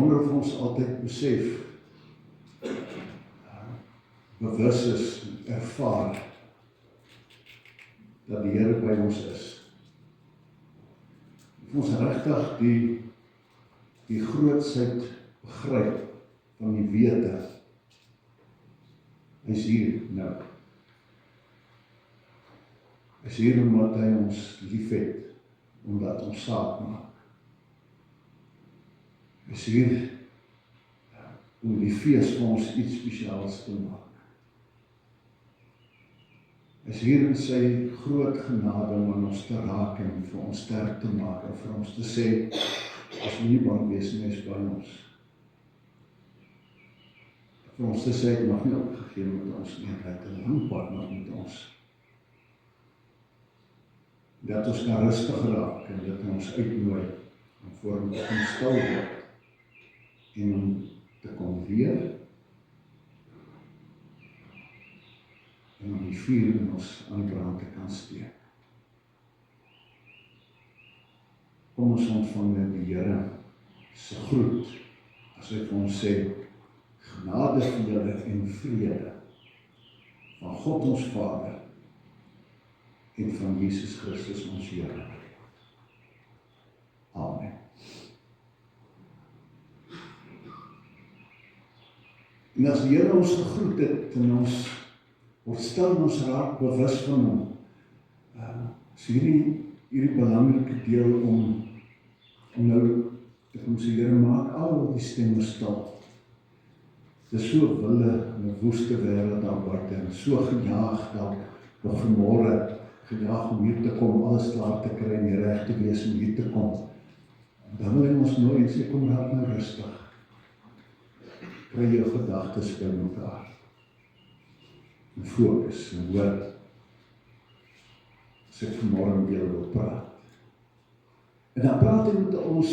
wonder of ons altyd besef, bewus is, ervaar, dat die Here by ons is. Of ons regtig die grootsheid begryp van die wete, hy is hier nou. Hy is hier omdat hy ons lief het, omdat ons saak maak. Hy is hier om die fees vir ons iets spesiaals te maak. Hy is hier in sy groot genade om ons te raak en vir ons sterk te maak en vir ons te sê, as we nie bang wees nie, is by ons. Vir ons te sê, ek mag nie opgegeen met ons nie, hy het 'n lang pad nog met ons. Dat ons kan rustig raak en dat ons uitnooi om voor hom te kan stil word en om te kom leer en om die vuur in ons aan die brand te kan steek. Kom ons ontvang net die Here se groet as hy vir ons sê, genade vir julle en vrede van God ons Vader en van Jesus Christus ons Here. Amen. En as die Here ons gegroet het en ons word stil en ons raak bewus van hom, is hierdie belangrike deel om nou te kom sê, Here, maak al die stemme stil. Dit is so wille in 'n woeste wêreld daar buite en so gejaag dalk nog vanmôre, gejaag om hier te kom, alles klaar te kry en die reg te wees om hier te kom. Dan wil hy ons nooi en sê, kom raak nou rustig. Kry jou gedagtes by mekaar. En fokus en hoor. As ek vanmôre met julle wil praat. En dan praat hy met ons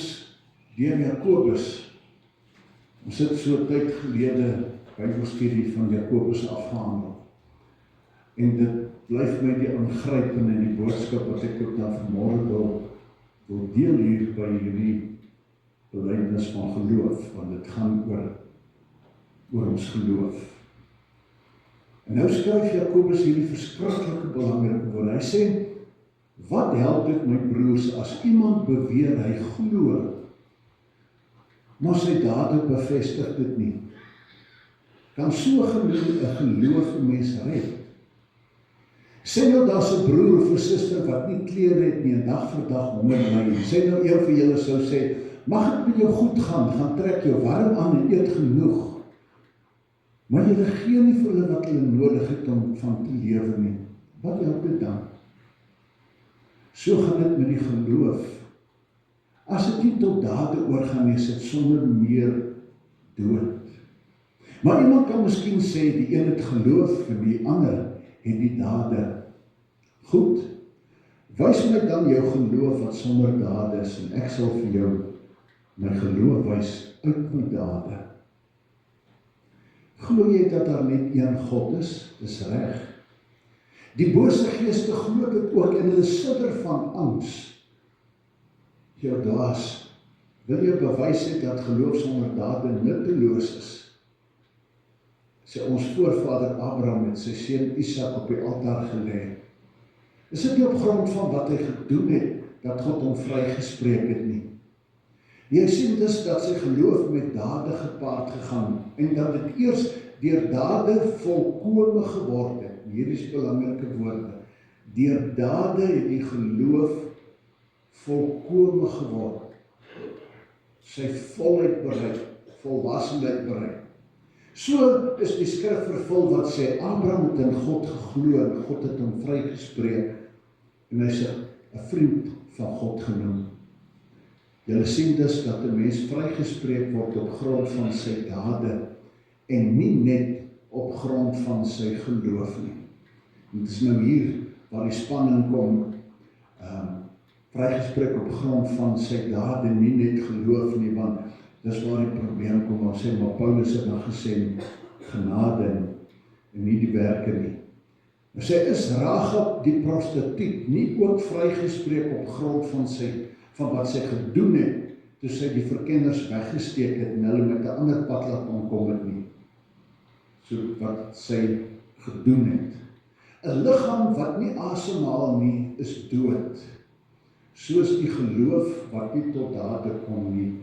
deur Jakobus. Ons het so tyd gelede Bybelstudie van Jakobus afgehandel. En dit blyf my die aangrypende en die boodskap wat ek ook dan vanmôre wil deel hier by hierdie belydenis van geloof, want dit gaan oor ons geloof. En nou skryf Jakobus hierdie verskriklike belangrike woord. Hy sê, wat help dit my broers as iemand beweer hy glo, maar sy dade bevestig dit nie? Kan so 'n geloof 'n mens red? Sê nou daar's 'n broer of 'n suster wat nie klere het nie en dag vir dag honger ly. Sê nou een vir julle sou sê, mag dit met jou goed gaan trek jou warm aan en eet genoeg. Maar julle gee nie vir hulle wat hulle nodig het om van te lewe nie. Wat help dit dan? So gaan dit met die geloof. As dit nie tot dade oorgaan nie, is dit sonder meer dood. Maar iemand kan miskien sê, die een het geloof en die ander het die dade. Goed, wys my dan jou geloof wat sonder dade is, en ek sal vir jou my geloof wys uit my dade. Glo jy dat daar net een God is? Dis reg. Die bose geeste glo dit ook en hulle sidder van angs. Jou daas, wil jy bewys het dat geloof sonder dade nutteloos is? Sê ons voorvader Abraham met sy seun Isak op die altaar gelê. Is dit nie op grond van wat hy gedoen het, dat God hom vrygespreek het nie? Jy sien dus dat sy geloof met dade gepaard gegaan, en dat dit eers deur dade volkome geword het. Hier is belangrike woorde. Deur dade het die geloof volkome geword. Sy volheid bereik, volwassenheid bereik. So is die skrif vervul wat sê, Abraham het in God geglo en God het hom vrygespreek en hy is 'n vriend van God genoem. Julle sien dus dat 'n mens vrygespreek word op grond van sy dade en nie net op grond van sy geloof nie. En dit is nou hier waar die spanning kom, vrygespreek op grond van sy dade, nie net geloof nie, want dis waar die probleem kom. Ons sê, maar Paulus het dan gesê, genade en nie die werke nie. Nou sê, is Rahab die prostituut nie ook vrygespreek op grond van wat sy gedoen het, toe sy die verkenners weggesteek het en hulle met 'n ander pad laat omkom het nie. So wat sy gedoen het. 'n Liggaam wat nie asemhaal nie, is dood. Soos die geloof wat nie tot dade kom nie,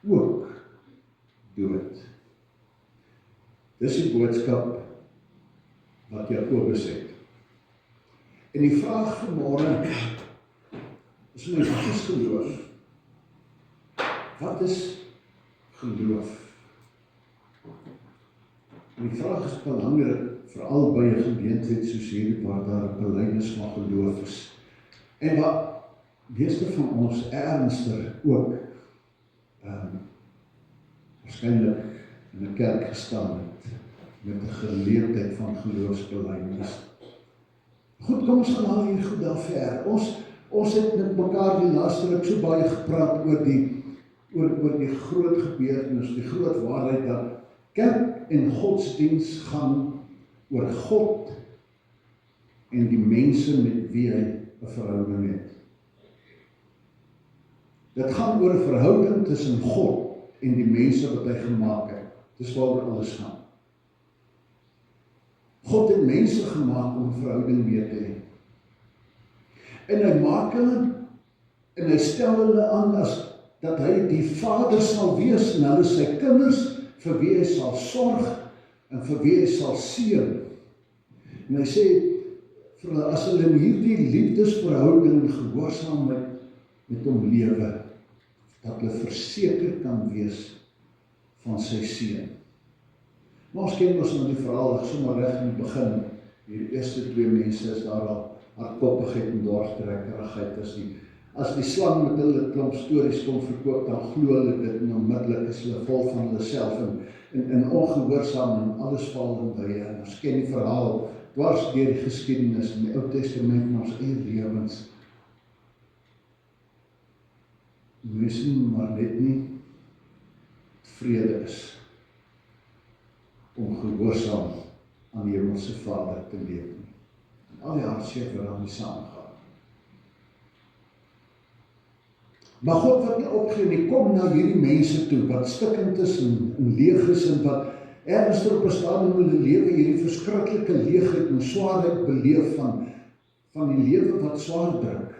ook dood. Dis die boodskap wat Jakobus het. En die vraag vanmôre is wat is geloof? Wat is geloof? En die vraag is belangrik, veral by 'n geleentheid soos hierdie waar daar 'n belydenis van geloof is. En wat meeste van ons ernstiger ook waarskynlik in 'n kerk gestaan het met 'n geleentheid van geloofsbelydenis. Goed, kom ons gaan haal hier goed daar ver. Ons het met mekaar die laaste ruk so baie gepraat oor die groot gebeurtenis, die groot waarheid dat kerk en godsdiens gaan oor God en die mense met wie hy 'n verhouding het. Dit gaan oor 'n verhouding tussen God en die mense wat hy gemaak het. Dis waaroor alles gaan. God het mense gemaak om 'n verhouding mee te hê. En hy maak hulle en hy stel hulle aan as dat hy die Vader sal wees en hulle sy kinders vir wie hy sal sorg en vir wie hy sal seën. En hy sê vir hulle, as hulle in hierdie liefdesverhouding gehoorsaamheid met hom lewe, dat hulle verseker kan wees van sy seën. Maar ons ken ons nou die verhaal, sommer reg in die begin, die eerste 2 mense is daar al hardkoppigheid en dwarstrekkerigheid. As die slang met hulle klomp stories kom verkoop, dan glo hulle dit en onmiddellik is hulle vol van hulle self en ongehoorsaam en alles val in duie. En ons ken die verhaal dwars deur die geskiedenis in die Ou Testament en ons eie lewens. Mense maar net nie vrede is om gehoorsaam aan die Hemelse Vader te leef nie. En al die hartseer wat daarmee saamgaan. Maar God wat nie opgee nie, kom na hierdie mense toe, wat stikkend is en leeg is en wat ernstig op 'n stadium in hulle lewe hierdie verskriklike leegheid en swaarheid beleef van die lewe wat swaar druk.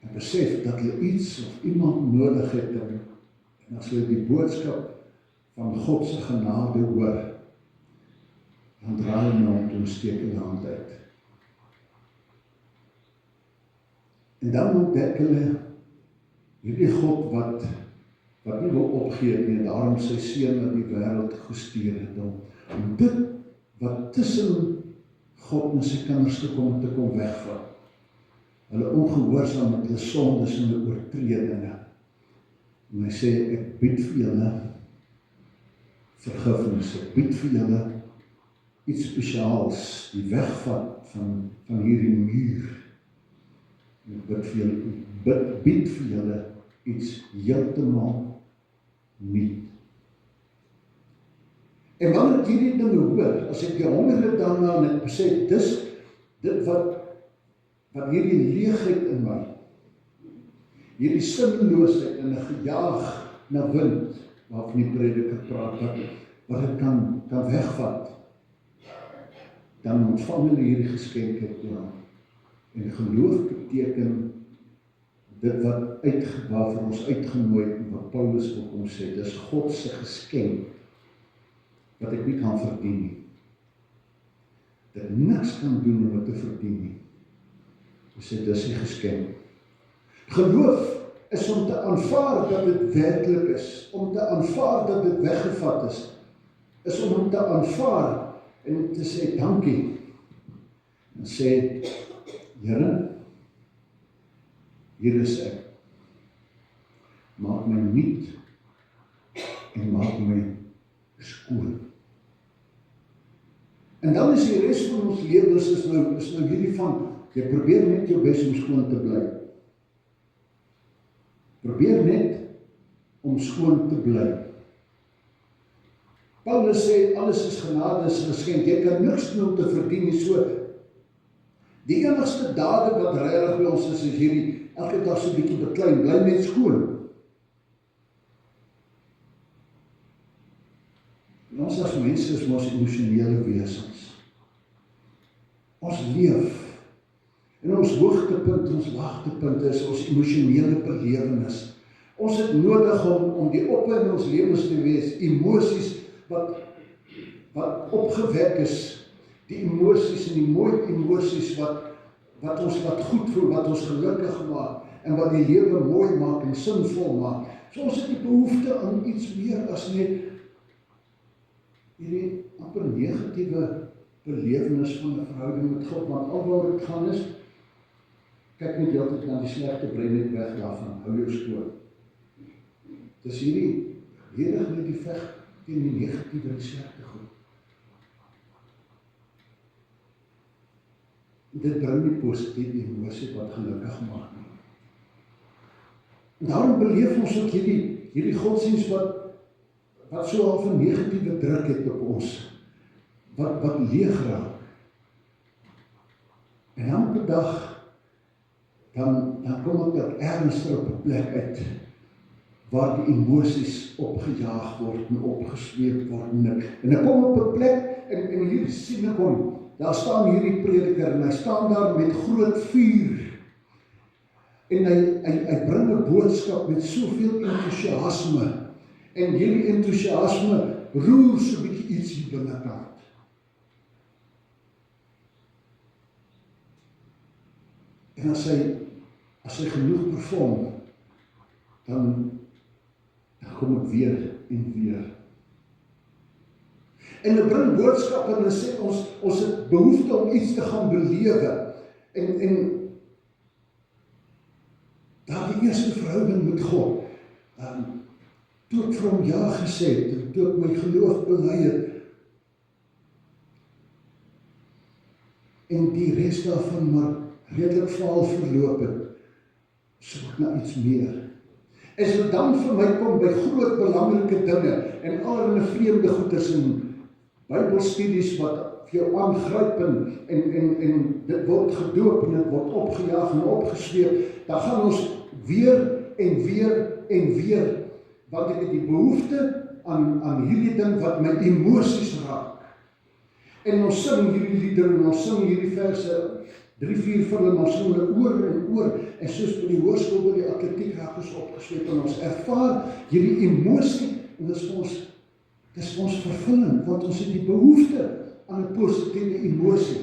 En besef dat hulle iets of iemand nodig het en as hulle die boodskap van God se genade hoor, dan draai hulle na hom toe en steek hulle hand uit. En dan ontdek hulle hierdie God wat nie wil opgee nie, en daarom sy seun na die wêreld gestuur het om dit wat tussen God en sy kinders gekom te kom wegvat. Hulle ongehoorsaam met hulle sondes en hulle oortredinge. En hy sê, ek bied vir julle vergifnis, ek bied vir julle iets spesiaals, die wegvat van hierdie muur. Ek bied vir julle iets heeltemal nuut. En wanneer ek hierdie dinge hoor, as ek die honger het daarna en ek besef, dis dit wat hierdie leegheid in my, hierdie sinloosheid en 'n gejaag na wind, waarvan die prediker praat, wat dit kan wegvat, dan ontvang hulle hierdie geskenke ja. En geloof beteken dit wat waarvoor ons uitgenooi het, wat Paulus ook ons sê, dis God se geskenk, wat ek nie kan verdien nie. Dat niks kan doen om dit te verdien nie. Hy sê, dis die geskenk. Geloof is om te aanvaar dat dit werklik is, om te aanvaar dat dit weggevat is om te aanvaar en te sê dankie. En sê, Here, hier is ek. Maak my nuut en maak my skoon. En dan is die res van ons lewens is nou hierdie van, jy probeer net jou bes om skoon te bly. Probeer net om skoon te bly. Paulus sê, alles is genade, is geskenk, jy kan niks doen om te verdien nie, so Die enigste dade wat regtig by ons is hierdie, elke dag so 'n bietjie beklein, bly net skoon. En ons as mense is mos emosionele wesens. Ons leef. En ons hoogtepunt, ons laagtepunt is ons emosionele belewenis. Ons het nodig om die op in ons lewens te wees, emosies wat opgewek is, die emosies en die mooi emosies wat ons laat goed voel, wat ons gelukkig maak, en wat die lewe mooi maak en sinvol maak. So ons het die behoefte aan iets meer as net hierdie amper negatiewe belewenis van 'n verhouding met God, want alwaar dit gaan is, kyk net heeltyd na die slegte brein net weg daarvan, hou jou skoon. Dis hierdie net die veg teen die negatiewe en slegte goed. Dit bring die positiewe emosie wat gelukkig maak nie. En daarom beleef ons ook hierdie godsdienst wat so half 'n negatiewe druk het op ons, wat leeg raak. En elke dag dan kom ek ernstig op 'n plek uit waar die emosies opgejaag word en opgesweep word en ek kom op 'n plek en hier sien ek hom, daar staan hierdie prediker en hy staan daar met groot vuur en hy bring 'n boodskap met soveel entoesiasme en hierdie entoesiasme roer so 'n bietjie iets hier binnekant. En as hy genoeg perform, dan kom ek weer en weer. En hy bring boodskappe en hy sê ons het behoefte om iets te gaan belewe. En daar die eerste verhouding met God, toe ek vir hom ja gesê het, en toe ek my geloof bely het, en die res daarvan maar redelik vaal verloop het, soek na iets meer. En so dan vir my kom by groot belangrike dinge, en allerlei vreemde goeders en Bybelstudies wat vir jou aangryp en dit word gedoop en dit word opgejaag en opgesweep, dan gaan ons weer en weer, want ek het die behoefte aan hierdie ding wat my emosies raak. En ons sing hierdie liedere en ons sing hierdie verse 3-4 vir hulle, ons sing hulle oor en oor, en soos by die hoërskool by die atletiek raak ons opgesweep en ons ervaar hierdie emosie, en dit is vir ons vervullend, want ons het die behoefte aan 'n positiewe emosie.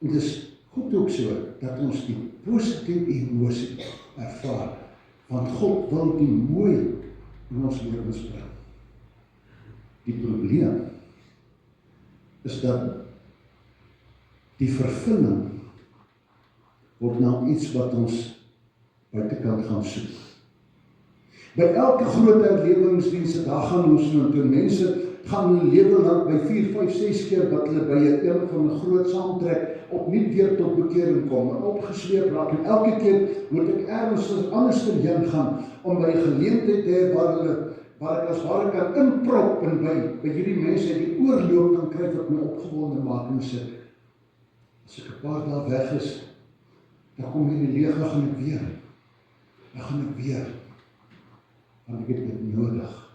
En dit is goed ook so, dat ons die positiewe emosie ervaar, want God wil die mooi in ons lewens bring. Die probleem is dat die vervulling word nou iets wat ons buitekant gaan soek. By elke groot herlewingsdienste, daar gaan ons nou toe, mense gaan hulle lewe lang by 4, 5, 6 keer wat hulle by een van 'n groot saamtrek opnuut weer tot bekering kom en opgesleep raak, en elke keer moet ek ergens anders heen gaan om by 'n geleentheid te hê waar ek as ware kan inprop en by hierdie mense die oorloop kan kry wat my opgewonde maak en sê, as ek 'n paar dae weg is, dan kom hierdie leeg, dan gaan ek weer, want ek het dit nodig.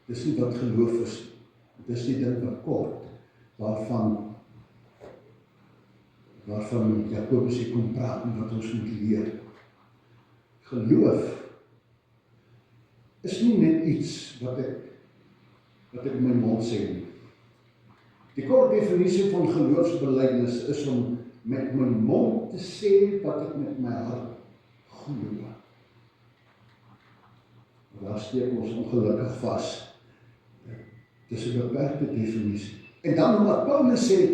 Dis nie wat geloof is, dis die ding wat kort, waarvan Jakobus hier kom praat en wat ons moet leer. Geloof is nie net iets wat ek in my mond sê nie. Die kort definisie van geloofsbelijdenis is om met my mond te sê wat ek met my hart glo. Daar steek ons ongelukkig vas. Dit is 'n beperkte definisie. En dan wat Paulus sê,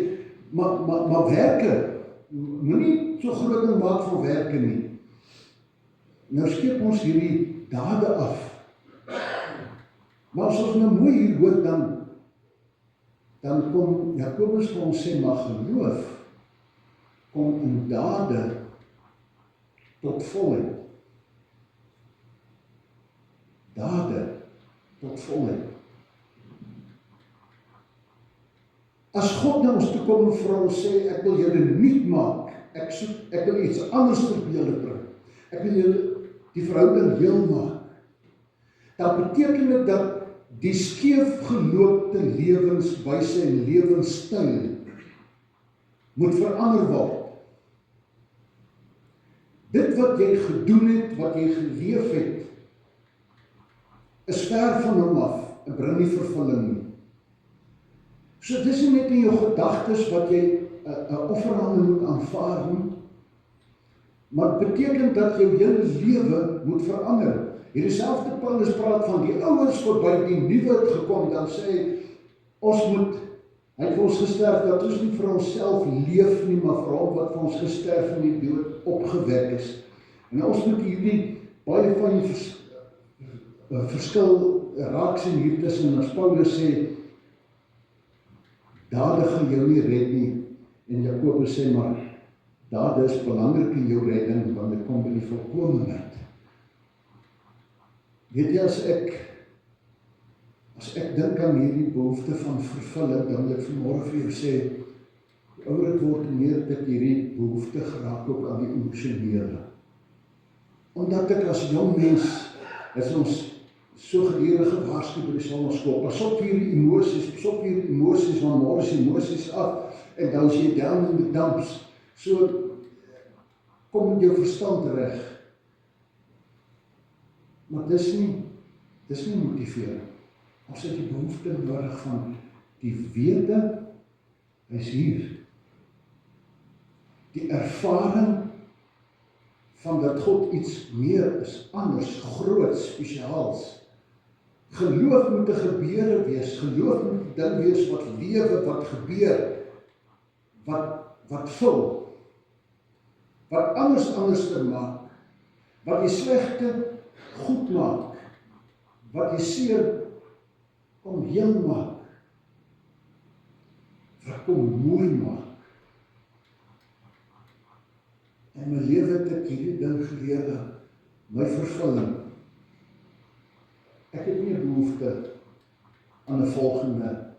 maar werke, moenie so groot ding maak van werke nie. Nou skep ons hierdie dade af. Maar as ons nou mooi hier hoor, dan kom Jakobus vir ons sê, maar geloof kom in dade tot volheid. Dade tot volheid. As God na ons toe kom en vir ons sê, ek wil julle nuut maak, ek wil iets anders vir julle bring, ek wil julle die verhouding heel maak, dan beteken dit dat die skeefgeloopte lewenswyse en lewenstyl moet verander word. Dit wat jy gedoen het, wat jy geleef het, is ver van hom af en bring nie vervulling nie. So dis nie net in jou gedagtes wat jy 'n offerande moet aanvaar nie, maar dit beteken dat jou hele lewe moet verander. Hierdie selfde Paulus praat van die ouens verby, die nuwe het gekom, dan sê hy, hy het vir ons gesterf, dat ons nie vir onsself leef nie, maar vir hom wat vir ons gesterf en die dood opgewek is. En ons moet hierdie baie van die verskil raak sien hier tussen, as Paulus sê, dade gaan jou nie red nie, en Jakobus sê maar, dade is belangrik in jou redding, want dit kom by die volkomenheid. Weet jy, as ek dink aan hierdie behoefte van vervulling, dan wil ek vanmorgen vir jou sê, hoe ouer het word, meer dat hierdie behoefte geraak ook aan die emosionele. Omdat ek as jong mens, is ons so gedurig gewaarsku by die sonderskool, pas op hierdie emoties, want môre is emoties af, en dan is jy down in the dumps, so kom met jou verstand reg. Maar dis nie motivering. Ons het die behoefte nodig van die wete, hy is hier. Die ervaring van dat God iets meer is, anders, groot, spesiaals. Geloof moet 'n gebeure wees, geloof moet 'n ding wees wat lewe, wat gebeur, wat vul, wat anders te maak, wat die slegte goed maak, wat die seer kom heel maak, wat kom mooi maak. En my lewe het ek hierdie ding geleer, my vervulling. Ek het nie 'n behoefte aan 'n volgende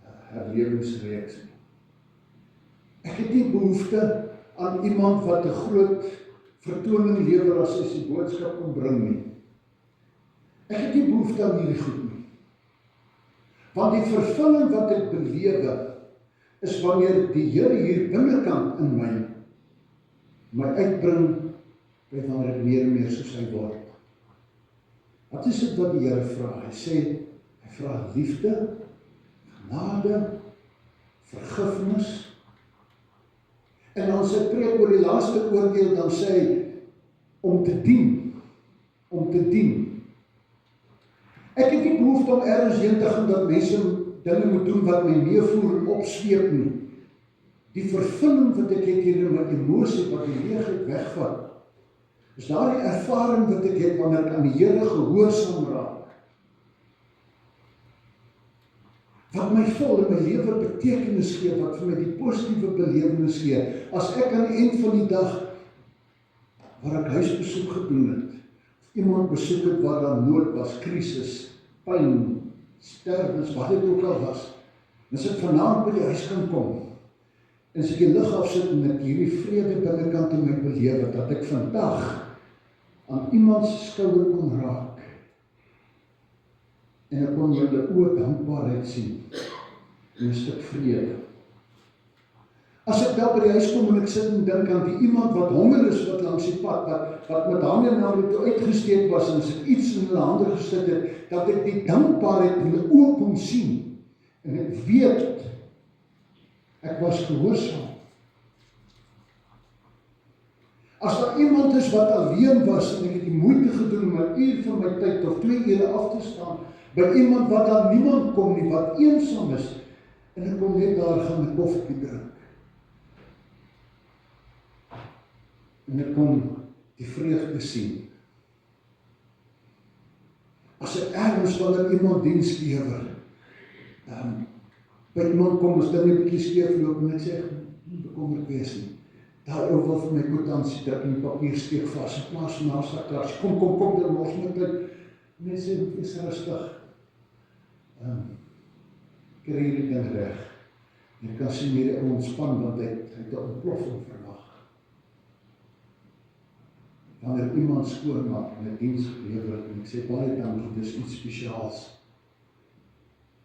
herlewingsreeks nie. Ek het nie behoefte aan iemand wat 'n groot vertoning lewer as hy die boodskap kom bring nie. Ek het nie behoefte aan hierdie goed nie. Want die vervulling wat ek belewe, is wanneer die Here hier binnekant in my uitbring, by wanneer ek meer en meer soos hy word. Wat is dit wat die Here vra? Hy vra liefde, genade, vergifnis. En dan sy preek oor die laaste oordeel, dan sê hy, om te dien. Ek het nie behoefte om ergens heen te gaan, dat mense dinge moet doen, wat my meevoer en opsweep nie. Die vervulling wat ek het hier in my emosie, wat die leegheid wegvat, is daar die ervaring wat ek het, wanneer ek aan die Here gehoorsaam raak. Wat my vul in my lewe betekenis gee, wat vir my die positiewe belewenis gee, as ek aan die eind van die dag, waar ek huisbesoek gedoen het, of iemand besoek het waar daar nood was, krisis, pyn, sterwens, wat dit ook al was, en as ek vanaand by die huis kan kom, en as ek die lig afsit en ek hierdie vrede binnekant in my belewe, dat ek vandag aan iemand se skouer kon raak, en ek kon julle oë dankbaarheid sien, en 'n stuk vrede. As ek daar by die huis kom en ek sit en dink aan die iemand wat honger is, wat langs die pad, wat met hande na hulle toe uitgesteek was, en as ek iets in hulle hande gesit het, dat ek die dankbaarheid in hulle oë kon sien, en ek weet, ek was gehoorsaam. As daar iemand is wat alleen was, en ek het die moeite gedoen om 'n uur van my tyd, of 2 ure af te staan, by iemand wat daar niemand kom nie, wat eensaam is, en ek kom net daar gaan 'n koffie drink. En ek kom die vreugde sien. As ek ergens wanneer iemand diens lewer, by iemand kom, as dinge 'n bietjie skeef loop, en ek sê, nie bekommerd wees nie. Daar ou wil vir my kwitansie druk en die papier steek vas, in plaas van naast kom, dit mors my tyd. Mense moet eens rustig, kry hierdie ding reg. Jy kan sien hierdie ou ontspan, want hy het 'n ontploffing verwag. Wanneer iemand skoonmaak en 'n diens gelewer het, en ek sê baie dankie, dis iets spesiaals.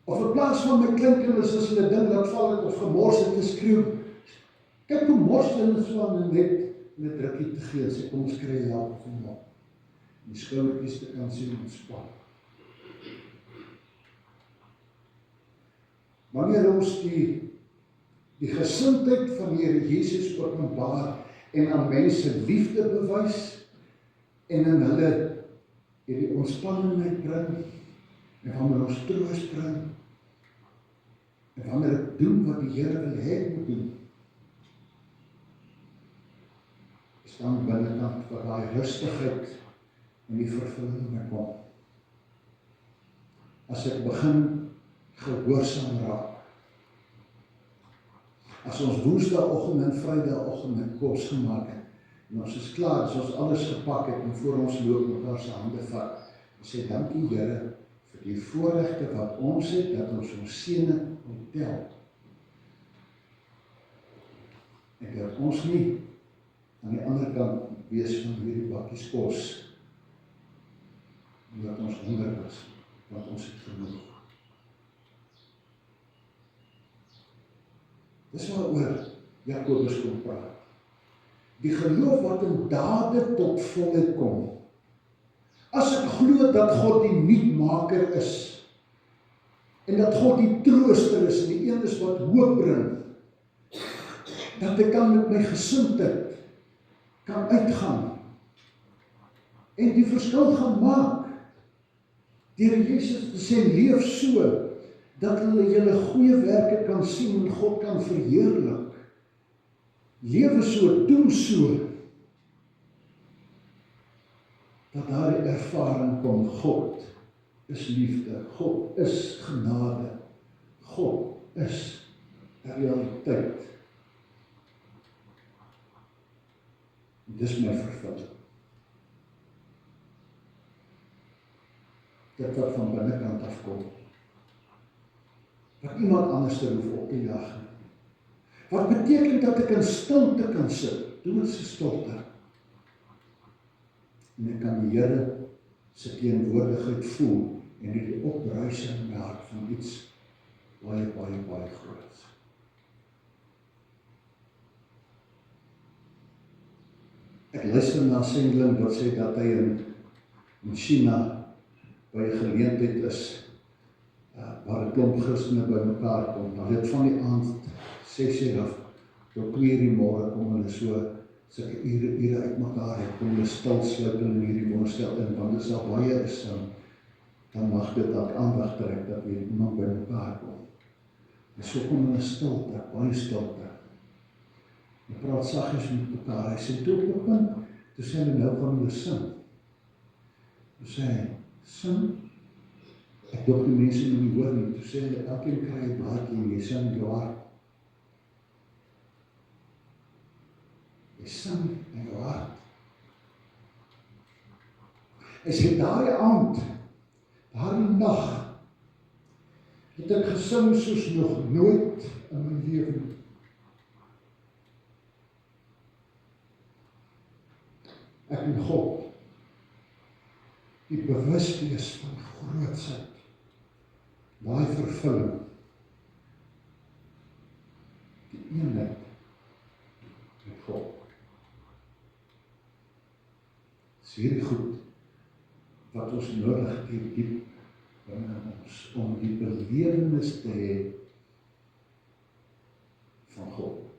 Of in plaas van my kleinkinders as hulle ding laat val het of gemors het te skreeu, kyk hoe mors hulle so aan en net 'n drukkie te gee, sê kom ons kry help van hom. Die skouertjies te kan sien ontspan. Wanneer ons die gesindheid van die Here Jesus openbaar en aan mense liefde bewys en in hulle hierdie ontspanningheid bring en wanneer ons troos bring en wanneer ek doen wat die Here wil hê ek moet doen, is dan binnekant vir daai rustigheid en die vervulling my kom. As ek begin gehoorsaam raak, as ons woensdagoggend en vrydagoggend kos gemaak het, en ons is klaar, as ons alles gepak het, en voor ons loop mekaar se hande vat, en sê, dankie Here, vir die voorregte wat ons het, dat ons sene ontel. En dat ons nie aan die ander kant wees van hierdie bakkies kos, omdat ons honger was, want ons het genoeg. Dis waaroor Jakobus kom praat. Die geloof wat in dade tot volheid kom. As ek glo dat God die nuutmaker is, en dat God die trooster is, en die een is wat hoop bring, dat ek kan met my gesindheid kan uitgaan, en die verskil gaan maak, deur Jesus te sê, leef so, dat hulle julle goeie werke kan sien en God kan verheerlik. Lewe so, doen so, dat daar die ervaring kom, God is liefde, God is genade, God is realiteit. Dis my vervulling. Dit wat van binnekant afkom, wat iemand anders te hoef op te jaag. Wat beteken dat ek in stilte kan sit, doen ons se stilte. En ek kan die Here se teenwoordigheid voel, en die opbruising in my hart van iets baie, baie, baie groot. Ek luister na 'n sendeling wat sê dat hy in China by 'n geleentheid is, waar 'n klomp Christene by mekaar kom. Hulle het van die aand 6:00 af tot 2:00 die môre kom hulle sulke ure uit mekaar het, kom hulle stil sluip in hierdie woonstel in, want as daar baie is, dan mag dit dalk aandag trek dat weer iemand by mekaar kom. En so kom hulle stilte, baie stilte. Hy praat saggies met mekaar, hy sê toe op 'n punt, toe sê hulle nou gaan hulle sing. Toe sê hy, sing, ek dink die mense moet nie hoor nie, toe sê hulle, elkeen kry 'n blaadjie en jy sing jou hart. Jy sing in jou hart. Hy sê, daardie aand, daardie nag, het ek gesing soos nog nooit in my lewe. Ek en God, die bewuswees van grootsheid, daai vervulling, die eenheid met God. Dis hierdie goed wat ons nodig het diep binne ons, om die belewenis te hê van God.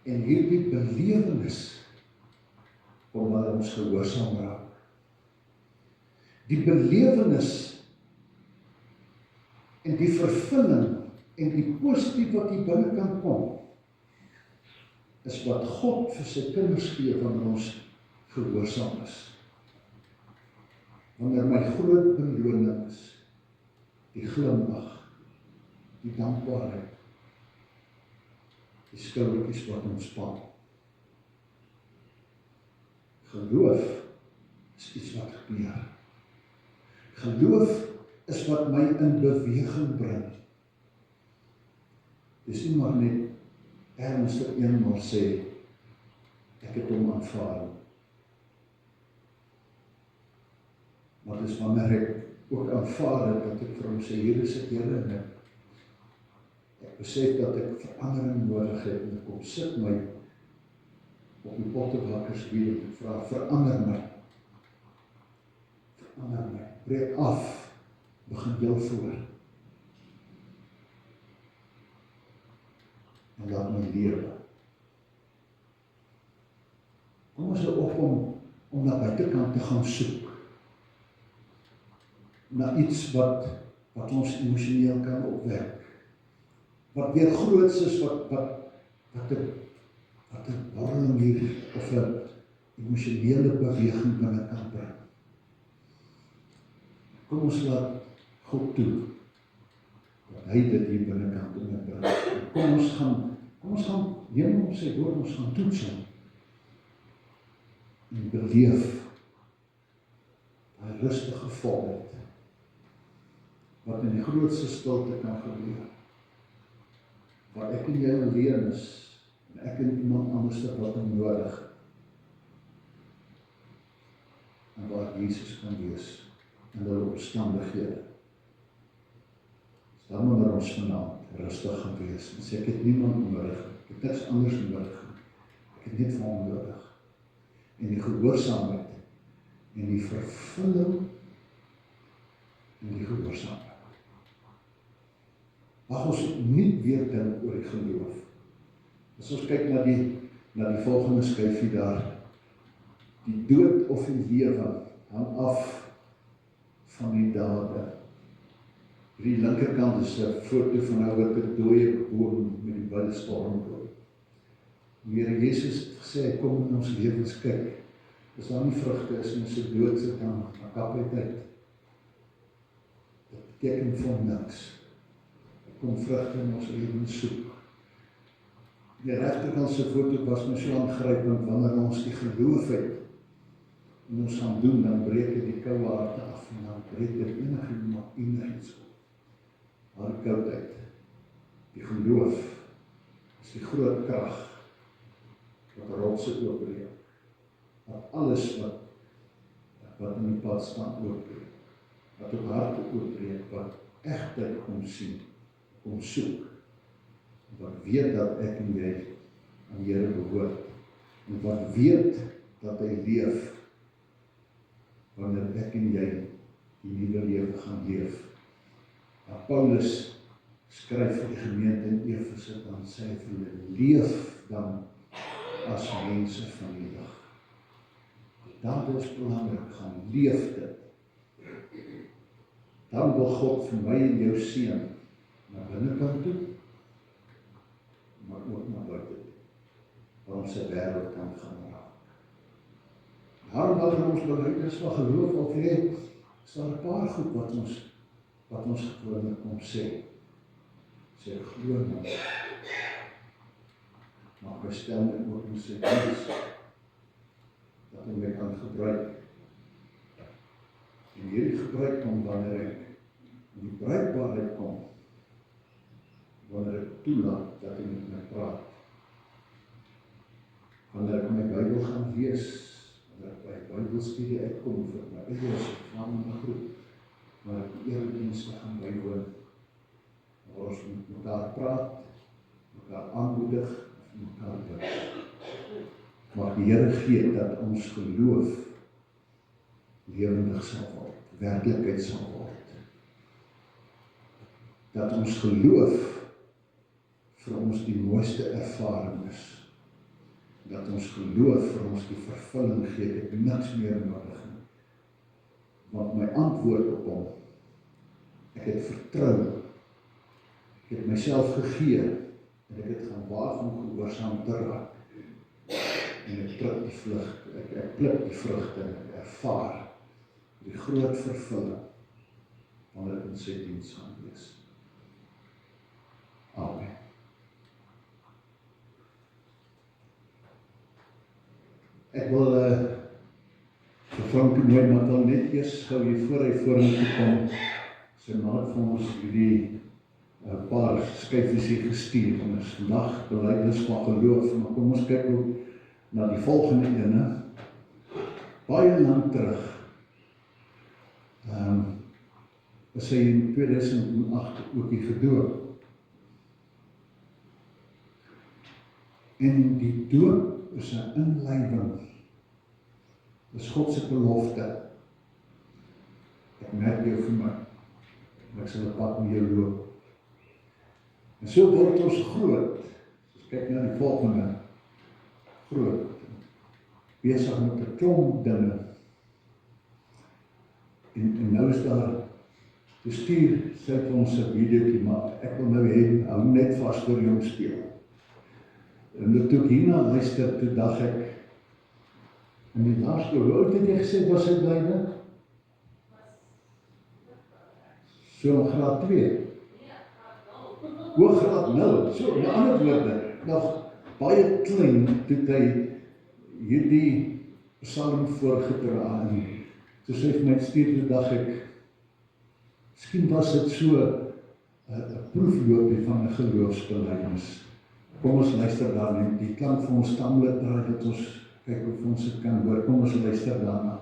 En hierdie belewenis kom wanneer ons gehoorsaam raak. Die belewenis en die vervulling en die positief wat hier binnekant kom, is wat God vir sy kinders gee wanneer ons gehoorsaam is. Wanneer my groot beloning is, die glimlag, die dankbaarheid, die skouertjies wat ontspan. Geloof is is iets wat gebeur. Geloof is wat my in beweging bring. Dis nie maar net ernstig eenmaal sê, ek het hom aanvaar. Maar dis wanneer ek ook aanvaar het, dat ek vir hom sê, hier is ek, Here, en ek besef dat ek verandering nodig het, en ek kom sit my op die pottebakkerswiel, en ek vra, verander my, breek af, begin jou voor, en laat my lewe. Kom ons op om na buitekant te gaan soek, na iets wat ons emosioneel kan opwek, wat weer groots is, wat 'n borreling hier, of 'n emosionele beweging binne kan bring. Kom ons laat God toe, dat hy dit hier binnekant bring. Kom ons gaan, neem hom sy woord, ons gaan toets hom, en beleef, die rustige volheid, wat in die grootste stilte kan gebeur, waar ek en jy alleen is, en ek en iemand anders wat hom nodig, en waar Jesus kan wees, in hulle omstandighede. Dan wanneer ons vanaand rustig gaan wees, en sê ek het niemand nodig, ek het niks anders nodig, ek het net vir hom nodig, en die gehoorsaamheid, en die vervulling, en die gehoorsaamheid. Mag ons nie weer dink oor die geloof. As ons kyk na die volgende skyfie daar, die dood of die lewe hang af van die dade. Die linkerkant is 'n foto van 'n ouer dooie boom met die wilde stormboom. Die Here Jesus het gesê, kom in ons lewens kyk. As daar nie vrugte is, en as dit dood sit, dan kap hy uit. Dit beteken vir niks. Kom vrugte in ons lewens soek. Die regterkant se foto was my so aangrypend, wanneer ons die geloof het, en ons gaan doen, dan breek dit die koue harte af, en dan breek dit enigiets op. Haar koudheid, die geloof, is die groot krag, wat rotse oopbreek, wat alles wat in die pad staan oopbreek, wat op harte oopbreek, wat egtheid kom sien, kom soek, wat weet dat ek en jy aan die Here behoort, en wat weet dat hy leef, wanneer ek en jy die nuwe lewe gaan leef. Maar Paulus skryf vir die gemeente in Efese, dan sê hy vir hulle, leef dan as mense van die lig. Dat is belangrik, gaan leef dit. Dan wil God vir my en jou seën, na binnekant toe, maar ook na buite toe, waar ons se wêreld kan gaan raak. Daarom dat ons belydenis van geloof al hê, is daar 'n paar goed wat ons gewoonlik kom sê. Sê glo nou. Maar bestel my ook en sê iets, dat hy my kan gebruik. En hierdie gebruik kom wanneer ek in die bruikbaarheid kom, wanneer ek toelaat dat hy met my praat. Wanneer ek my Bybel gaan lees, wanneer ek by Bybelstudie uitkom vir my eie vervangende groep, waar ek die eredienste gaan bywoon, waar ons met mekaar praat, mekaar aanmoedig, en mekaar bid. Mag die Here gee dat ons geloof lewendig sal word, werklikheid sal word. Dat ons geloof vir ons die mooiste ervaring is. Dat ons geloof vir ons die vervulling gee, ek het niks meer nodig nie. Want my antwoord op hom, ek het vertrou, ek het myself gegee, en ek het gaan waag om gehoorsaam te raak. En ek pluk die vrugte, en ek ervaar die groot vervulling, wanneer ek in sy diens gaan wees. Amen. Ek wil vir Frankie mooi, maar dan net eers gou hier voor hy vorentoe kom, sy maat vir ons hierdie paar skyfies hier gestuur, en is vandag belydenis van geloof, maar kom ons kyk ook na die volgende ene, baie lang terug, is hy in 2008 ook hier gedoop. En die doop is 'n inleiding. Dis God se belofte. Ek merk jou vir my, ek sal 'n pad met jou loop. En so word ons groot. As kyk na die volgende, groot. Besig met 'n klomp dinge. En nou is daar, stuur sy vir ons 'n videoetjie, maar ek wil nou hê, hou net vas vir jong speel. En toe ek hierna luister, toe dag ek, in die laaste, hoe oud het jy gesê, was hy blyde? So in graad 2. Graad 0. So, in ander woorde, nog baie klein, toe hy hierdie psalm voorgedra en toe sê vir my stuur, toe dag ek, miskien was dit so 'n proefloopie van 'n geloofsbelydenis. Kom ons luister daarna, die klank van ons stamlik draai, dat ons kyk of ons dit kan hoor. Kom ons luister daarna.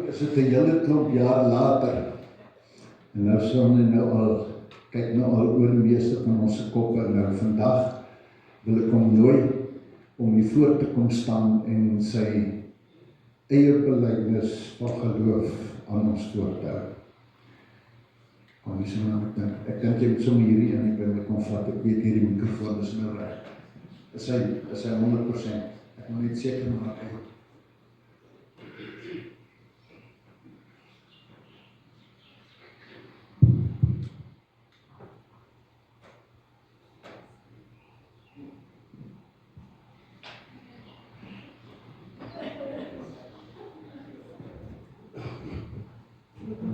Is dit 'n hele klomp jaar later, en nou sal nou al, kyk nou al oor die meeste van ons koppe, nou vandag wil ek hom nooi om hier voor te kom staan en sy eie belydenis van geloof aan ons voor te hou. Kom hier sommer, ek dink jy moet sommer hierdie in by my kom vat, ek weet hierdie mikrofoon is nou reg. Is hy 100%, ek moet net seker maak,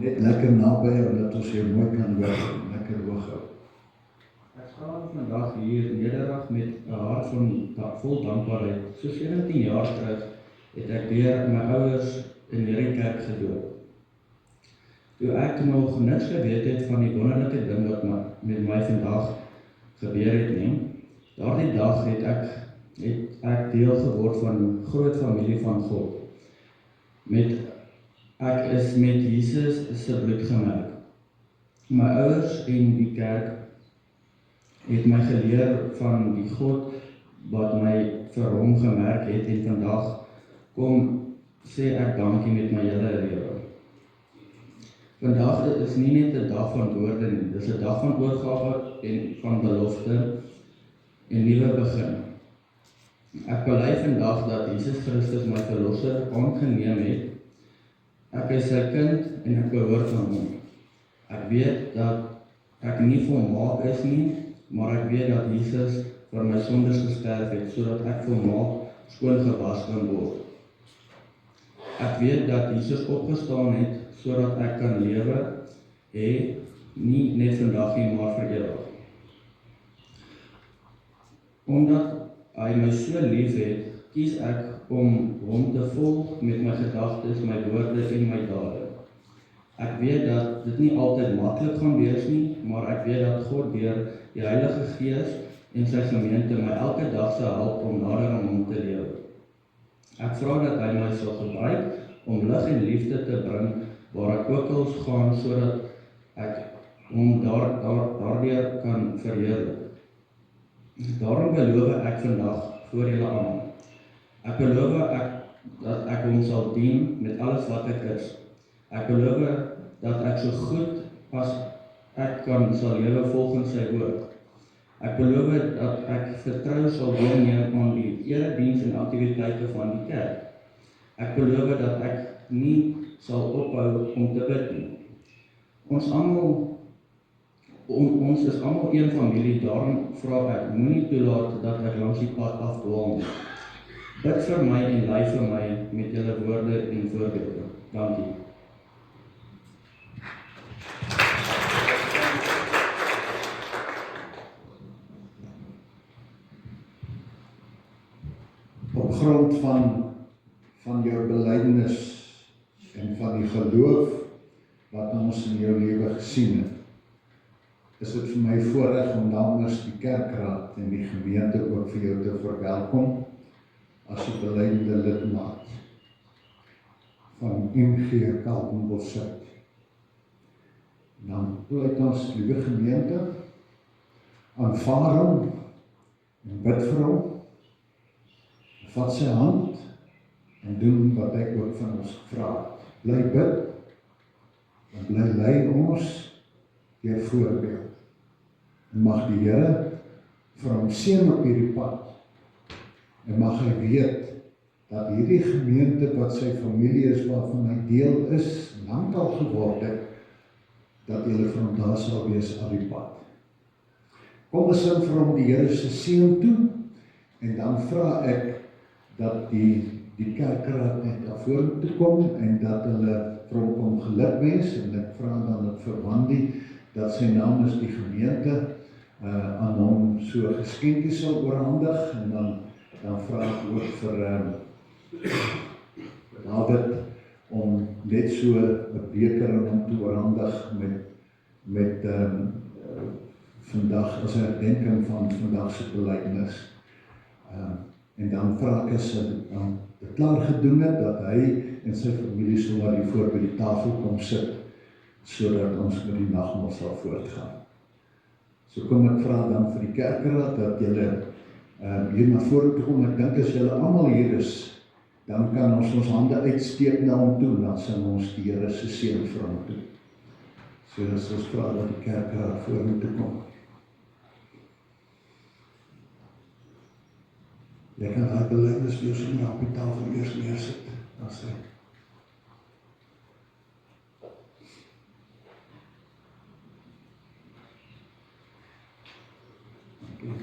net lekker naby, omdat ons jou mooi kan hoor, lekker hoog hou. Ek staan vandag hier nederig met 'n hart vol dankbaarheid. So 17 jaar terug het ek deur my ouers in hierdie kerk gedoop. Toe ek nog niks geweet het van die wonderlike ding wat met my vandag gebeur het nie, daardie dag het ek deel geword van 'n groot familie van God. Ek is met Jesus se bloed gemerk. My ouers en die kerk het my geleer van die God wat my vir hom gemerk het, en vandag kom sê ek dankie met my hele lewe. Vandag is nie net 'n dag van woorde nie, dis 'n dag van oorgawe en van belofte en nuwe begin. Ek bely vandag dat Jesus Christus my verlosser aangeneem het. Ek is sy kind en ek behoort aan hom. Ek weet dat ek nie volmaak is nie, maar ek weet dat Jesus vir my sondes gesterf het, sodat ek volmaak skoon gewas kan word. Ek weet dat Jesus opgestaan het, sodat ek kan lewe, nie net vandag nie, maar vir ewig. Omdat hy my so lief het, kies ek om hom te volg met my gedagtes, my woorde en my dade. Ek weet dat dit nie altyd maklik gaan wees nie, maar ek weet dat God deur die Heilige Gees en sy gemeente my elke dag sal help om nader aan hom te lewe. Ek vra dat hy my sal gebruik om lig en liefde te bring waar ek ook gaan, sodat ek hom daardeur kan verheerlik. Daarom beloof ek vandag voor julle almal. Ek beloof dat ek hom sal dien met alles wat ek is. Ek beloof dat ek so goed as ek kan sal lewe volgens sy woord. Ek beloof dat ek vertrou sal deelneem aan die erediens en aktiwiteite van die kerk. Ek beloof dat ek nie sal ophou om te bid nie. Ons is almal een familie, daarom vra ek, moenie toelaat dat ek langs die pad afdwaal nie. Bid vir my en lei vir my met julle woorde en voorbeelde. Dankie. Op grond van jou belydenis en van die geloof wat ons in jou lewe gesien het, is dit vir my voorreg om namens die kerkraad en die gemeente ook vir jou te verwelkom as die belydende lidmaat van NG Kaltenbos-Suid. Dan pleit ons, liewe gemeente, aanvaar hom en bid vir hom, vat sy hand en doen wat ek ook van ons gevra het. Bly bid en bly lei ons deur voorbeeld. En mag die Here vir hom seën op hierdie pad. En mag hy weet dat hierdie gemeente wat sy familie is, waarvan hy deel is, lankal geword het, dat julle vir hom daar sal wees al die pad. Kom ons sing vir hom die Here se seën toe, en dan vra ek dat die kerkraad net daar vorentoe kom, en dat hulle vir hom kom gelukwens, en ek vra dan vir Wandy, dat sy namens die gemeente aan hom so geskenkie sal oorhandig, en dan vra ek ook vir David om net so 'n beker aan hom te oorhandig met vandag as 'n herdenking van vandag se belydenis. En dan vra ek as dan dit klaar gedoen het, dat hy en sy familie sommer hier voor by die tafel kom sit, sodat ons met die nagmaal sal voortgaan. So kom ek vra dan vir die kerkraad dat julle hier na vore toe kom. Ek dink as julle almal hier is, dan kan ons hande uitsteek na hom toe, en dan sing ons die Here se seën vir hom toe. So as ons vra dat die kerkraad vorentoe kom. Jy kan daai belydenis vir jou sommer op die tafel eers neersit, dan sê. Okay.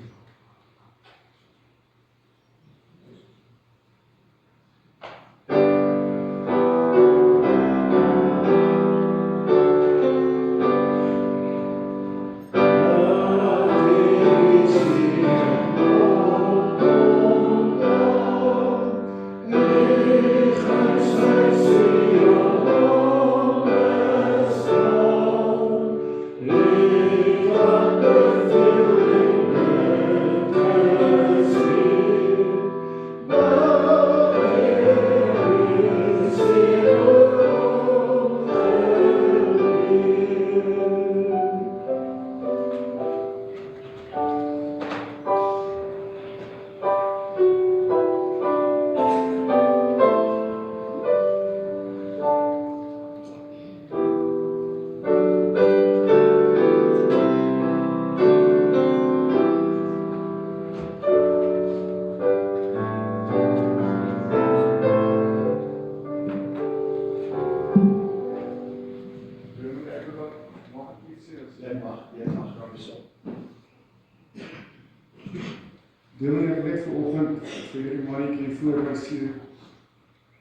Dominee, ek net vanoggend vir hierdie mannetjie voor my sê,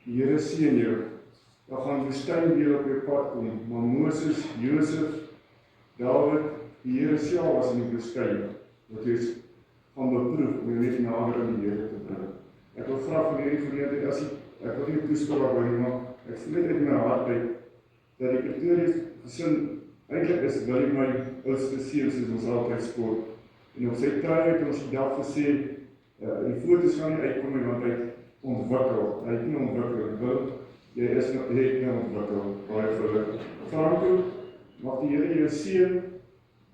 die Here seën jou. Daar gaan woestynweë op jou pad kom, maar Moses, Josef, Dawid, die Here self was in die woestyn, wat jy gaan beproef om jou net nader aan die Here te bring. Ek wil vra van hierdie geleentheid, ek wil nie toespraak by nie, maar ek voel net uit my hart uit, dat die Pretorius gesin eintlik is Willie my oudste seun, soos ons altyd sport. En op sy trui het ons die dag gesê, die foto's gaan nie uitkom nie, want hy het ontwikkel. Hy het nie ontwikkel, jy het nie ontwikkel, baie geluk. Franco, mag die Here jou seën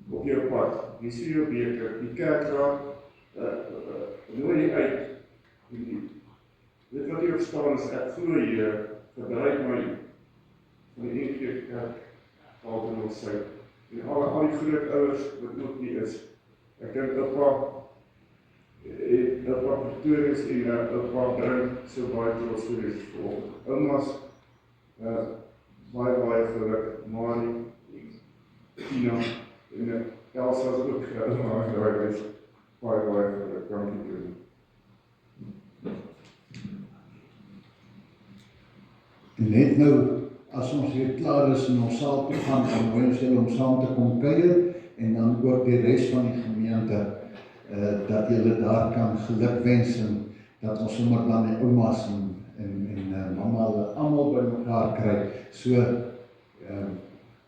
op jou pad. Die sê jou beker, die kerkraad, nooi nie uit. Dit wat hier op staan is, ek glo Here, gebruik my van die NG Kerk, Alderman Suid, en al die groot ouers wat ook nie is. Ek dink Oupa Pretorius en Oupa Brink so baie trots gewees vir hom. Oumas, baie geluk, Marie, Tina, en Elsa is ook ouma, baie geluk, dankie doen. En net nou, as ons weer klaar is en ons saal toe gaan, dan nooi ons julle om saam te kom kuier, en dan ook die res van die gemeente, dat julle daar kan gelukwens, en dat ons sommer dan die oumas en mamma hulle almal by mekaar kry. So,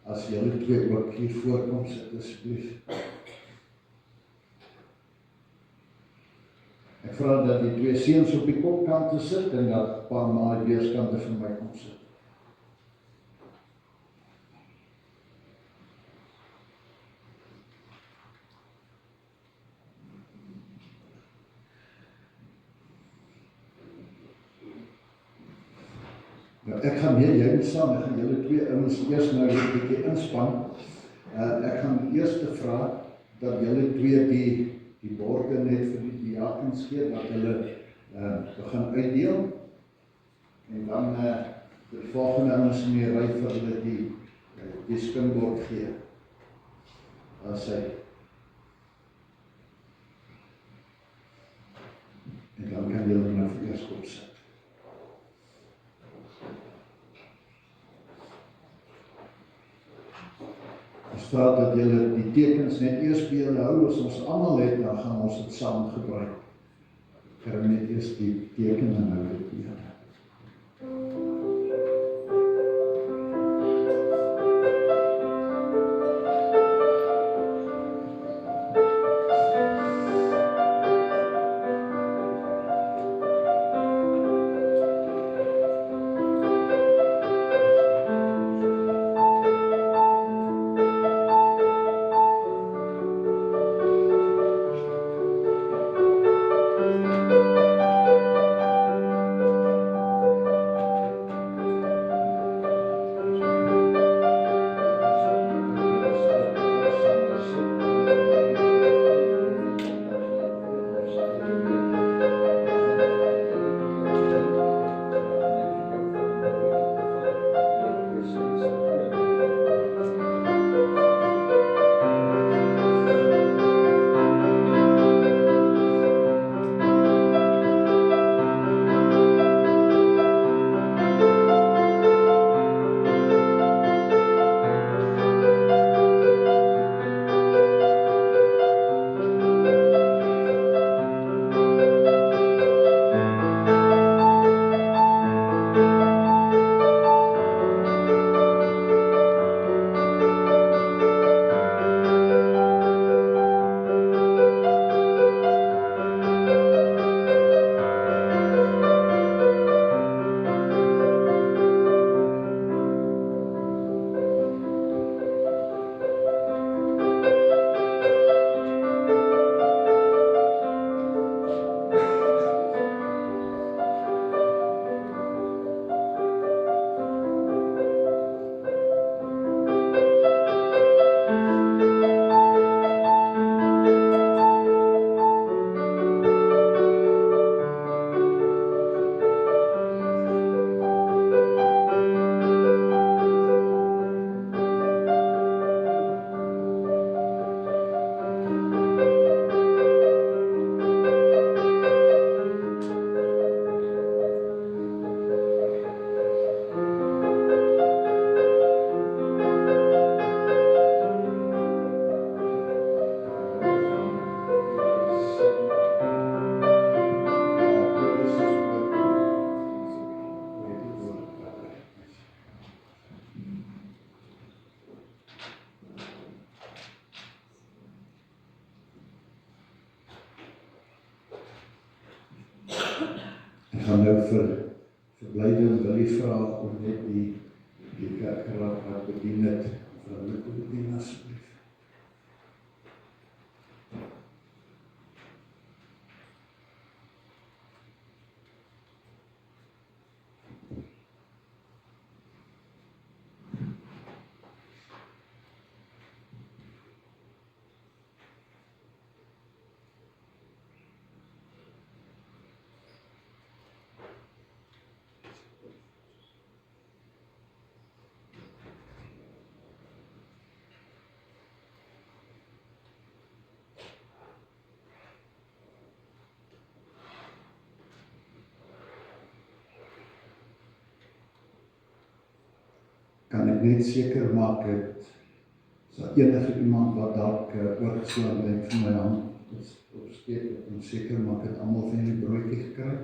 as julle twee ook hier voorkom, sit asseblief. Ek vra dat die twee seuns op die kopkante sit en dat pa na die weerskante vir my kom sit. Nou, ek gaan jy moet saam, ek gaan julle twee ouens eers nou 'n bietjie inspan. Ek gaan eers vra dat julle twee die borde net vir die diakens gee, dat hulle begin uitdeel. En dan die volgende ouens in die ry vir hulle die skinbord gee. As hy. En dan kan julle nou vir eers kom sit. Ons vra dat julle die tekens net eers by julle hou, as ons almal het, dan gaan ons dit saam gebruik. Kry net eers die teken en nou dit weer. Ek gaan nou vir Blyde en Willie vra om net die kerkraad wat bedien het, vir hulle te bedien asseblief. net seker maak het, is daar enige iemand wat dalk oorgeslaan denk vir my hand, opsteek het, en seker maak het almal van die broodjie gekry,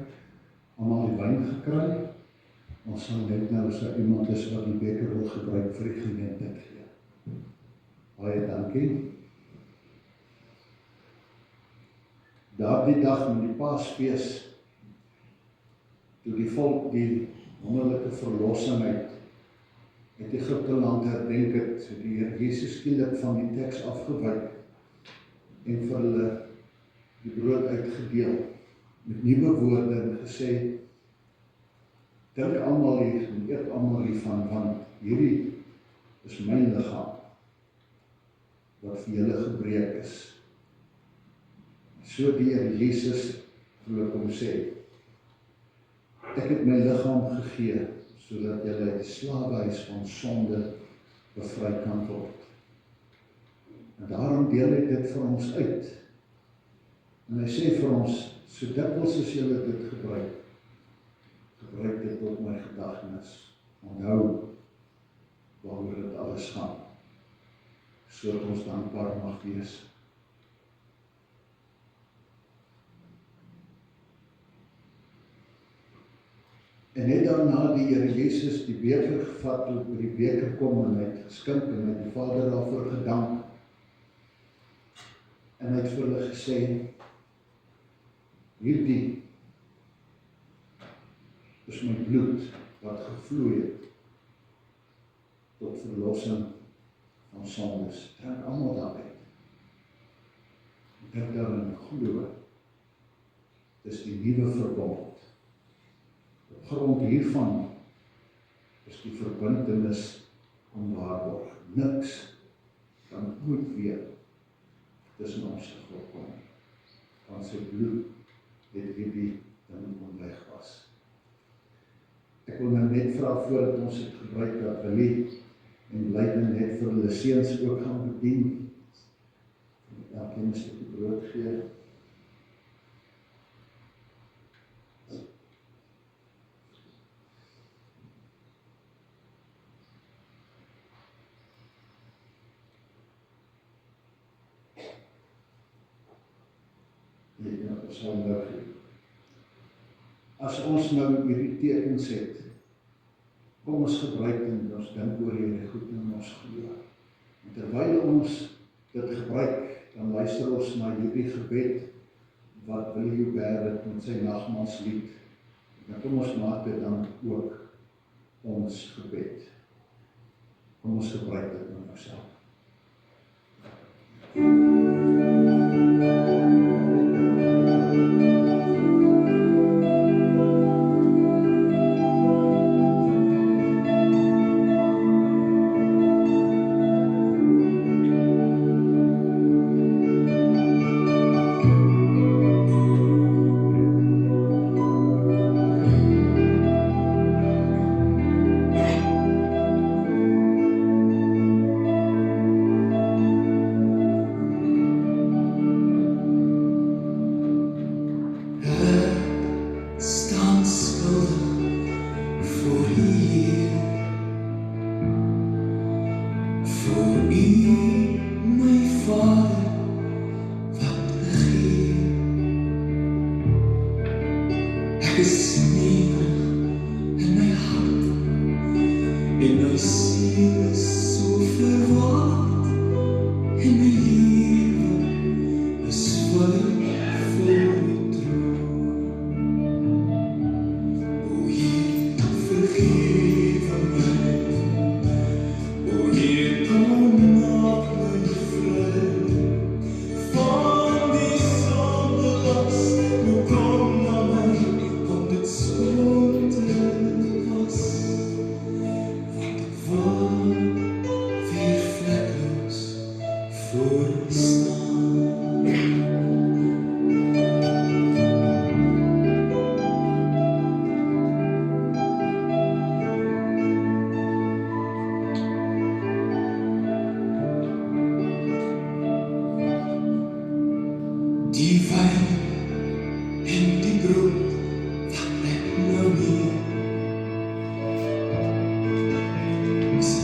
almal die wyn gekry, ons sal net nou as daar iemand is wat die beker wil gebruik vir die geleentheid gee. Baie dankie. Daardie dag met die Paasfees, toe die volk die wonderlike verlossing uit Egipte land herdenk het, so die Here Jesus skielik van die teks afgewyk en vir hulle die brood uitgedeel met nuwe woorde en gesê, drink almal hier en eet almal hiervan, want hierdie is my liggaam wat vir julle gebreek is. So die Here Jesus wil ek hom sê, ek het my liggaam gegee, sodat julle uit die slawehuis van sonde bevry kan word. En daarom deel hy dit vir ons uit. En hy sê vir ons, so dikwels as julle dit gebruik dit tot my gedagtenis. Onthou waaroor dit alles gaan, sodat ons dankbaar mag wees. En net daarna die Here Jesus die beker gevat, toe by die beker kom en hy het geskink en hy het die Vader daarvoor gedank. En hy het vir hulle gesê, hierdie is my bloed wat gevloei het tot verlossing van sondes. Drink almal daaruit. Drink daarin glo. Dis die nuwe verbond. Op grond hiervan is die verbintenis onwaarborg. Niks kan ooit weer tussen ons voorkom. Want sy bloed het hierdie ding onweg was. Ek wil nou net vra voordat ons het gebruik dat Willie en Leiden net vir hulle seuns ook gaan bedien. Elkeen 'n stukkie brood gee. As ons nou hierdie tekens het, kom ons gebruik en ons dink oor hierdie goed in ons glo. En terwyl ons dit gebruik, dan luister ons na hierdie gebed wat Willie Joubert het met sy nagmaalslied. En kom ons maak dit dan ook ons gebed. Kom ons gebruik dit met onsself.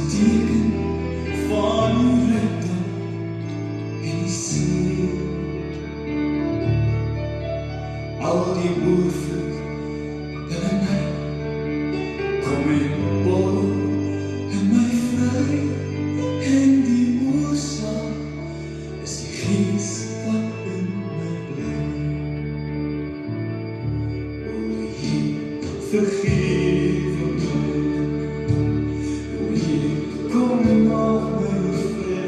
Die al die oorvloed binne my, kom en bol in my vry, en die oorsaak is die Gees wat in my bly. O Heer, vergewe my, o Heer, kom en maak my vry,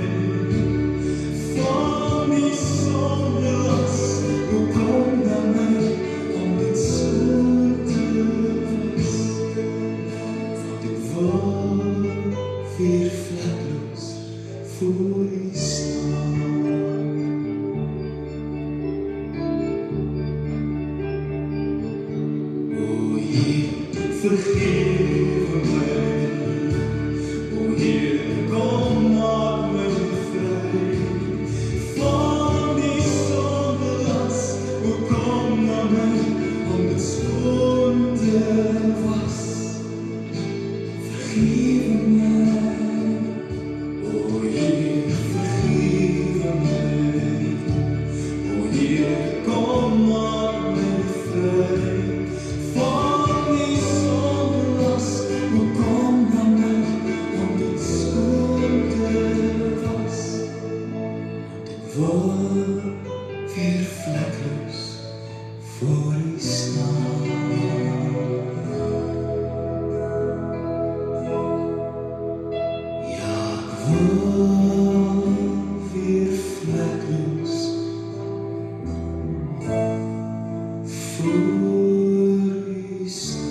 van die sondelas, o kom na my, om dit so te was, want ek wil weer vlekloos voor U staan. O Heer, vergewe my, o Heer, kom maak my vry, van die sondelas, o kom na my, om dit skoon te was. Vergewe my, o Heer, vergewe my, o Heer, kom maak my vry, van die sondelas, o kom na my, om dit skoon te was, want ek wil weer vlekloos voor U staan. Ja, ek wil weer vlekloos voor U staan.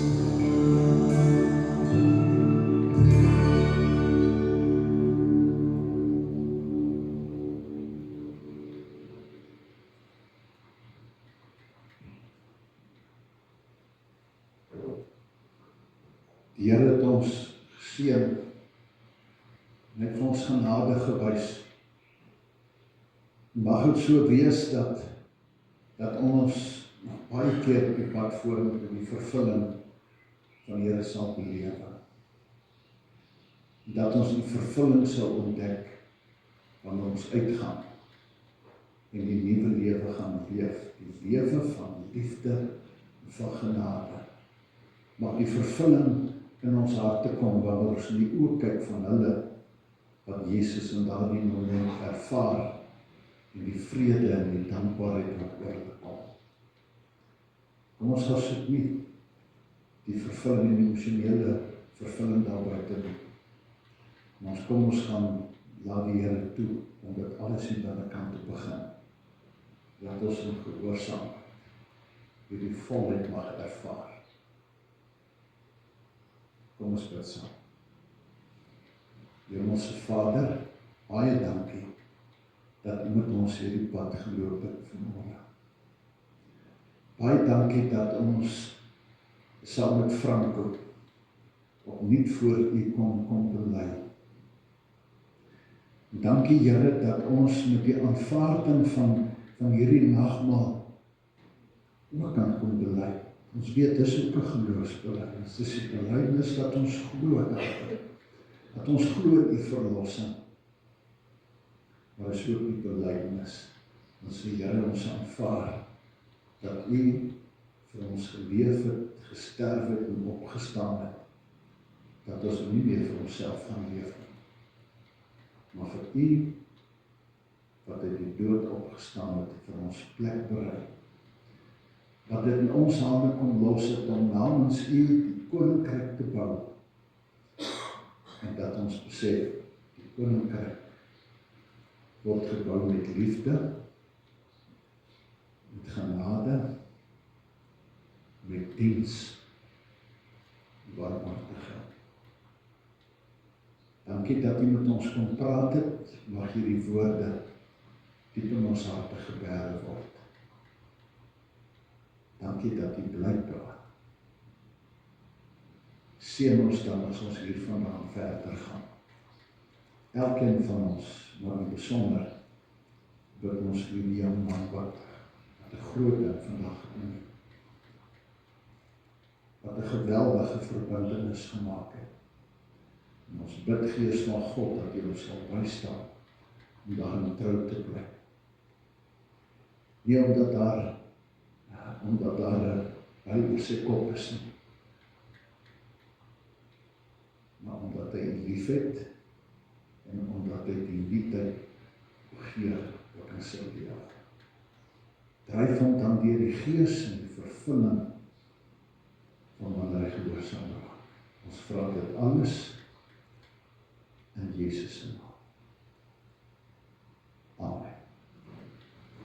Die Here het ons geseën en het vir ons genade gewys. Mag het so wees dat ons nog baie keer op die pad vorentoe in die vervulling van die Here sal belewe. Dat ons die vervulling sal ontdek wanneer ons uitgaan en die nuwe lewe gaan leef, die lewe van liefde en van genade. Mag die vervulling in ons harte kom wanneer ons in die oë kyk van hulle wat Jesus in daardie moment ervaar en die vrede en die dankbaarheid wat oor hulle kom. Kom ons gaan soek nie die vervulling en die emosionele vervulling daarby te doen. Maar ons gaan laat die Here toe om dit alles hier binnekant te begin. Laat ons in gehoorsaamheid hierdie volheid mag ervaar. Kom ons bid saam. Hemelse Vader, baie dankie dat U met ons hierdie pad geloop het vanmôre. Baie dankie dat ons saam met Franco opnuut voor U kom bely. Dankie Here dat ons met die aanvaarding van hierdie nagmaal ook kan kom bely. Ons weet, dis ook 'n geloofsbelijdenis. Dis die belijdenis dat ons glo dat ons glo in U verlossing. Maar is ook die belijdenis, ons die Here ons aanvaar, dat U vir ons geleef het, gesterf het en opgestaan het, dat ons nie meer vir onsself gaan leef nie, maar vir U, wat uit die dood opgestaan het, vir ons plek berei, wat dit in ons hande kom los het om namens U die koninkryk te bou. En dat ons besef, die koninkryk word gebou met liefde, met genade, met diens, barmhartigheid. Dankie dat U met ons kon praat het, mag hierdie woorde diep in ons harte gebere word. Dankie dat U bly praat. Seën ons dan as ons hiervandaan verder gaan. Elkeen van ons, maar in besonder, bid ons vir die jong man wat 'n groot ding vandag gedoen het. Wat 'n geweldige verbintenis gemaak het. En ons bid Gees van God dat U ons sal bystaan om daarin trou te bly. Nie omdat daar omdat daar 'n hy oor sy kop is nie. Maar omdat hy lief het en omdat hy die liefde begeer ook in sy lewe. Dryf hom dan deur die Gees en die vervulling van wanneer hy gehoorsaam raak. Ons vra dit alles in Jesus se naam.